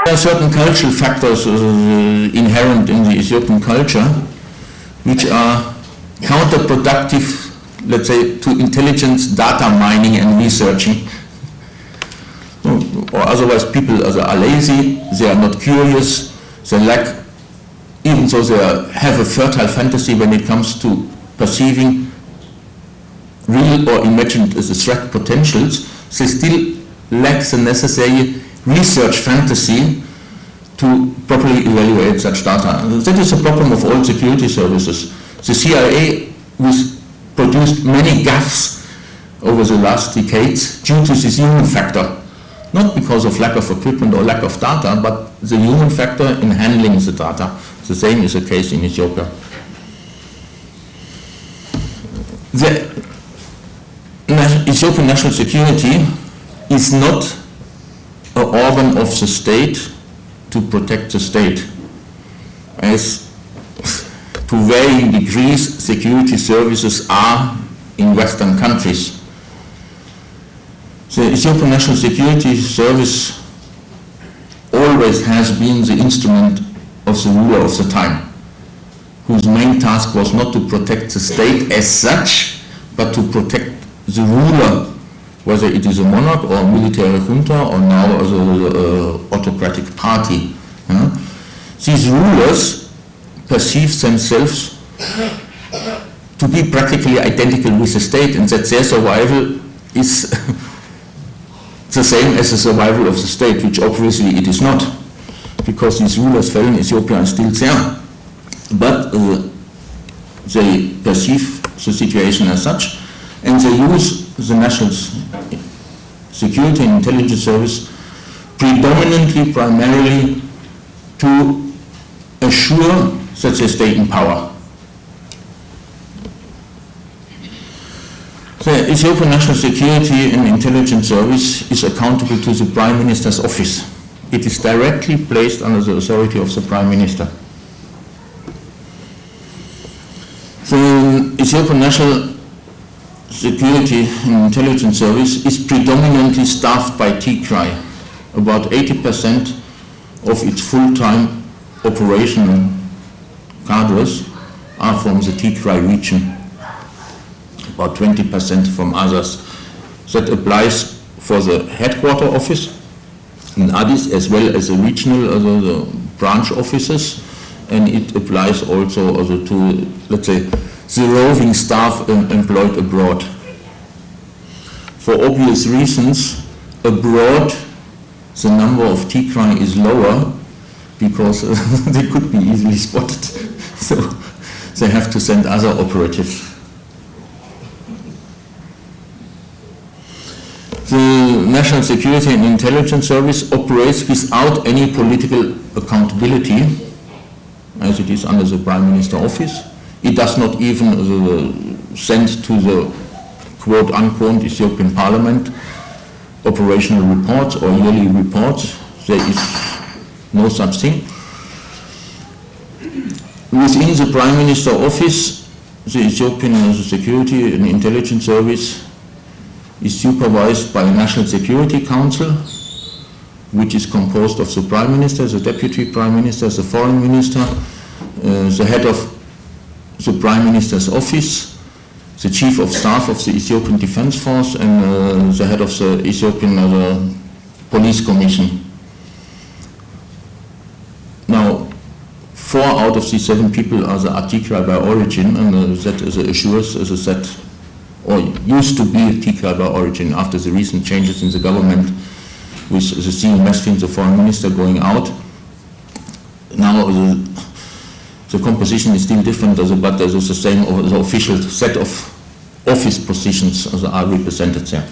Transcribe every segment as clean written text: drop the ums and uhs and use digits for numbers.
There are certain cultural factors inherent in the Ethiopian culture which are counterproductive, let's say, to intelligence data mining and researching. Or otherwise people are lazy, they are not curious, they lack, even though they have a fertile fantasy when it comes to perceiving real or imagined as a threat potentials, they still lack the necessary research fantasy to properly evaluate such data. That is the problem of all security services. The CIA produced many gaffes over the last decades due to this human factor. Not because of lack of equipment or lack of data, but the human factor in handling the data. The same is the case in Ethiopia. The Ethiopian national security is not an organ of the state to protect the state. As to varying degrees security services are in Western countries. The Ethiopian National Security Service always has been the instrument of the ruler of the time, whose main task was not to protect the state as such, but to protect the ruler, whether it is a monarch or a military junta or now as an autocratic party. These rulers perceive themselves to be practically identical with the state, and that their survival is the same as the survival of the state, which obviously it is not, because these rulers fell in Ethiopia and still there. But they perceive the situation as such, and they use the National Security and Intelligence Service predominantly, primarily, to assure that they stay in power. The Ethiopian National Security and Intelligence Service is accountable to the Prime Minister's office. It is directly placed under the authority of the Prime Minister. The Ethiopian National Security and Intelligence Service is predominantly staffed by Tigray. About 80% of its full-time operational cadres are from the Tigray region, about 20% from others. That applies for the headquarter office in Addis as well as the regional the branch offices, and it applies also to, let's say, the roving staff employed abroad. For obvious reasons, abroad the number of Tigray is lower because they could be easily spotted, so they have to send other operatives. The National Security and Intelligence Service operates without any political accountability, as it is under the Prime Minister office. It does not even send to the quote-unquote Ethiopian Parliament operational reports or yearly reports. There is no such thing. Within the Prime Minister office, the Ethiopian Security and Intelligence Service is supervised by a National Security Council, which is composed of the Prime Minister, the Deputy Prime Minister, the Foreign Minister, the head of the Prime Minister's office, the Chief of Staff of the Ethiopian Defense Force, and the head of the Ethiopian Police Commission. Now, 4 out of these 7 people are the Tigray by origin, and that assures, as I said, or used to be Tigray by origin after the recent changes in the government with the senior Mesfin, the foreign minister, going out. Now The composition is still different, but there is the same the official set of office positions are represented there.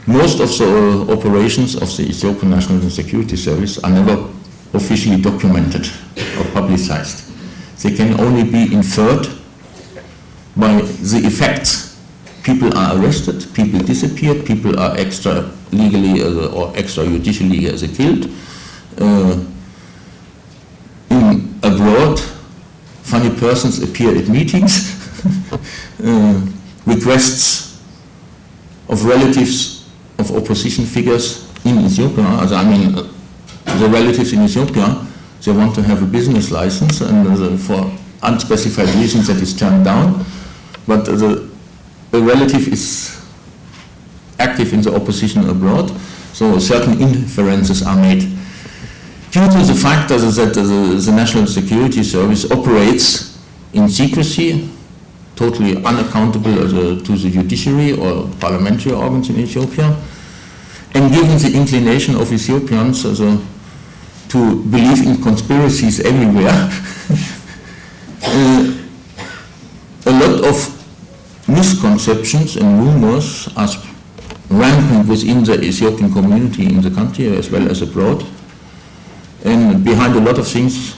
Most of the operations of the Ethiopian National Security Service are never officially documented or publicized. They can only be inferred by the effects. People are arrested, people disappear, people are extra legally or extrajudicially killed. Abroad, funny persons appear at meetings. Requests of relatives of opposition figures in Ethiopia, the relatives in Ethiopia, they want to have a business license, and for unspecified reasons that is turned down, but the relative is active in the opposition abroad, so certain inferences are made. Due to the fact that the National Security Service operates in secrecy, totally unaccountable to the judiciary or parliamentary organs in Ethiopia, and given the inclination of Ethiopians to believe in conspiracies everywhere, a lot of misconceptions and rumors are rampant within the Ethiopian community in the country as well as abroad. And behind a lot of things,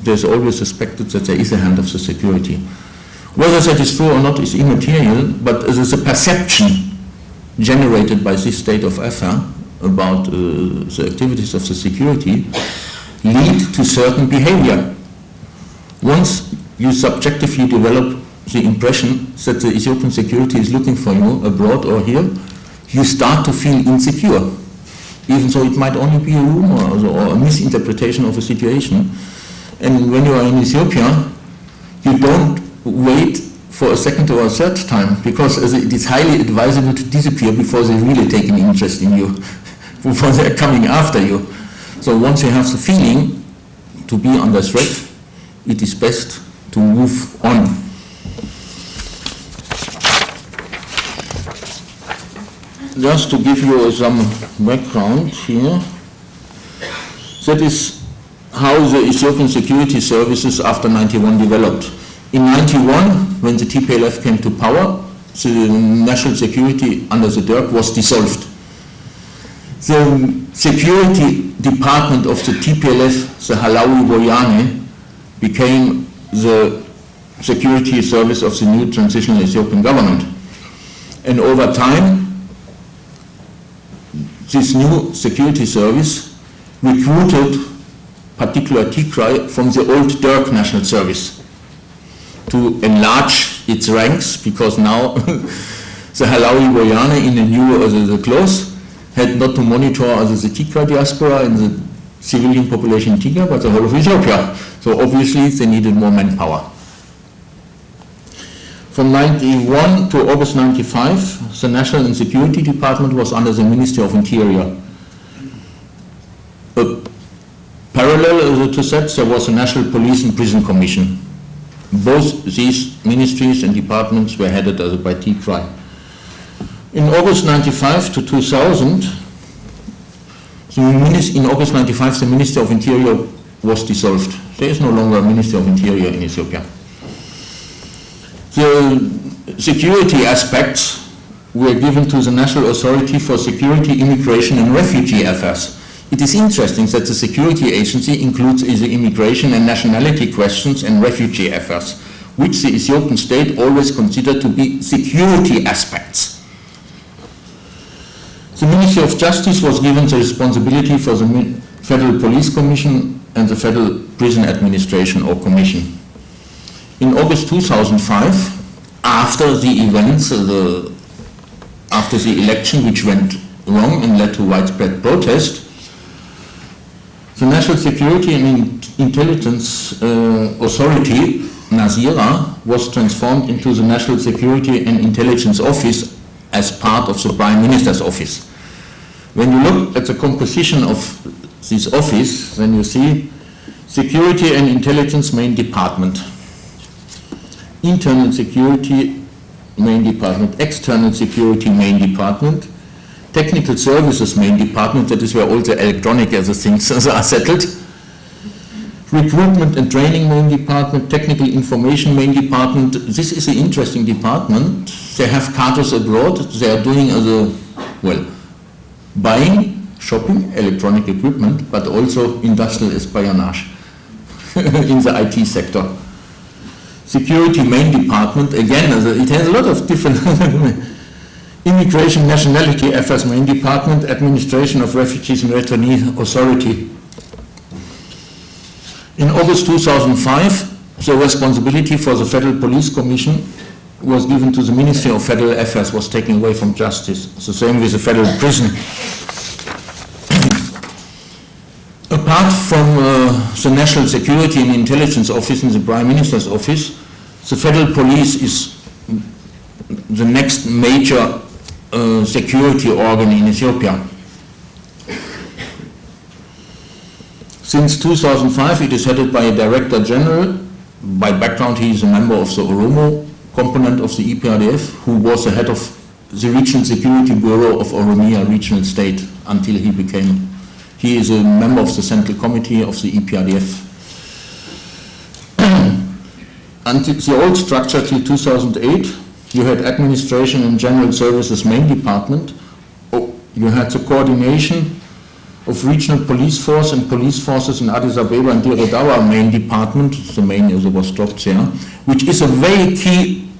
there's always suspected that there is a hand of the security. Whether that is true or not is immaterial, but there's a perception generated by this state of affair about the activities of the security lead to certain behavior. Once you subjectively develop the impression that the Ethiopian security is looking for you abroad or here, you start to feel insecure, even though it might only be a rumor or a misinterpretation of a situation. And when you are in Ethiopia, you don't wait for a second or a third time, because it is highly advisable to disappear before they really take an interest in you, before they're coming after you. So once you have the feeling to be under threat, it is best to move on. Just to give you some background here, that is how the Ethiopian security services after 91 developed. In 91, when the TPLF came to power, the national security under the Dirk was dissolved. The security department of the TPLF, the Halawi Boyane, became the security service of the new transitional Ethiopian government. And over time, this new security service recruited particular Tigray from the old Dirk National Service to enlarge its ranks, because now the Halawi Boyane in the new the clothes had not to monitor the Tigray diaspora and the civilian population in Tigray, but the whole of Ethiopia. So obviously they needed more manpower. From 91 to August 95, the National and Security Department was under the Ministry of Interior. Parallel to that, there was a National Police and Prison Commission. Both these ministries and departments were headed by Tigray. In August 95 to 2000, in August 95, the Ministry of Interior was dissolved. There is no longer a Ministry of Interior in Ethiopia. The security aspects were given to the National Authority for Security, Immigration and Refugee Affairs. It is interesting that the security agency includes the immigration and nationality questions and refugee affairs, which the Ethiopian state always considered to be security aspects. The Ministry of Justice was given the responsibility for the Federal Police Commission and the Federal Prison Administration or Commission. In August 2005, after the events, after the election which went wrong and led to widespread protest, the National Security and Intelligence Authority, Nazira, was transformed into the National Security and Intelligence Office as part of the Prime Minister's office. When you look at the composition of this office, then you see Security and Intelligence Main Department, Internal Security Main Department, External Security Main Department, Technical Services Main Department, that is where all the electronic things are settled, Recruitment and Training Main Department, Technical Information Main Department. This is an interesting department. They have cadres abroad. They are doing buying, shopping, electronic equipment, but also industrial espionage in the IT sector. Security Main Department, again, it has a lot of different Immigration Nationality Affairs Main Department, Administration of Refugees and Returnees Authority. In August 2005, the responsibility for the Federal Police Commission was given to the Ministry of Federal Affairs, was taken away from Justice. It's the same with the Federal Prison. Apart from the National Security and Intelligence Office in the Prime Minister's office, the Federal Police is the next major security organ in Ethiopia. Since 2005, it is headed by a Director General. By background, he is a member of the Oromo component of the EPRDF, who was the head of the Regional Security Bureau of Oromia Regional State until he became. He is a member of the Central Committee of the EPRDF. Until the old structure till 2008, you had Administration and General Services Main Department. You had the coordination of regional police force and police forces in Addis Ababa and Dire Dawa Main Department. The main was dropped there, which is a very key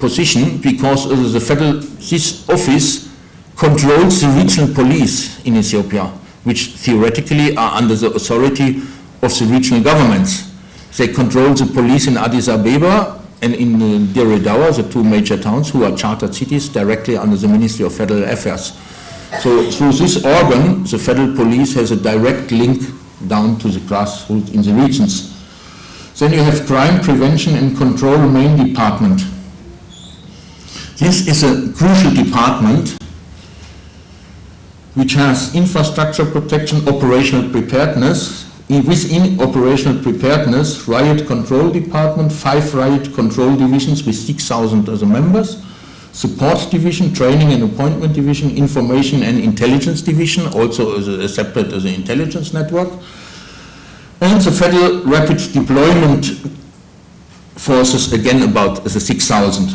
position because this office controls the regional police in Ethiopia, which theoretically are under the authority of the regional governments. They control the police in Addis Ababa and in Dire Dawa, the two major towns, who are chartered cities, directly under the Ministry of Federal Affairs. So through this organ, the Federal Police has a direct link down to the grassroots in the regions. Then you have Crime Prevention and Control Main Department. This is a crucial department which has infrastructure protection, operational preparedness. Within operational preparedness, riot control department, 5 riot control divisions with 6,000 other members, support division, training and appointment division, information and intelligence division, also as a separate as an intelligence network, and the federal rapid deployment forces, again about the 6,000.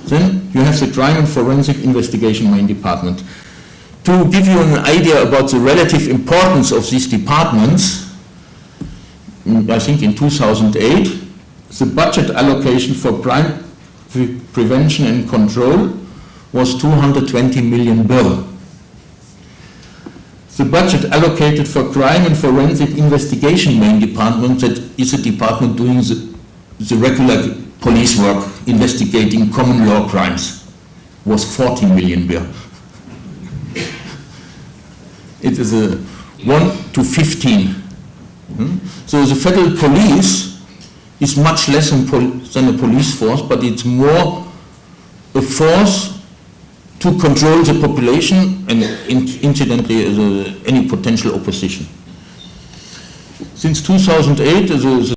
Then you have the crime and forensic investigation main department. To give you an idea about the relative importance of these departments, I think in 2008, the budget allocation for crime prevention and control was 220 million birr. The budget allocated for crime and forensic investigation main department, that is a department doing the regular police work, investigating common law crimes, was 40 million birr. It is a 1 to 15. So the federal police is much less than a police force, but it's more a force to control the population and incidentally any potential opposition. Since 2008, the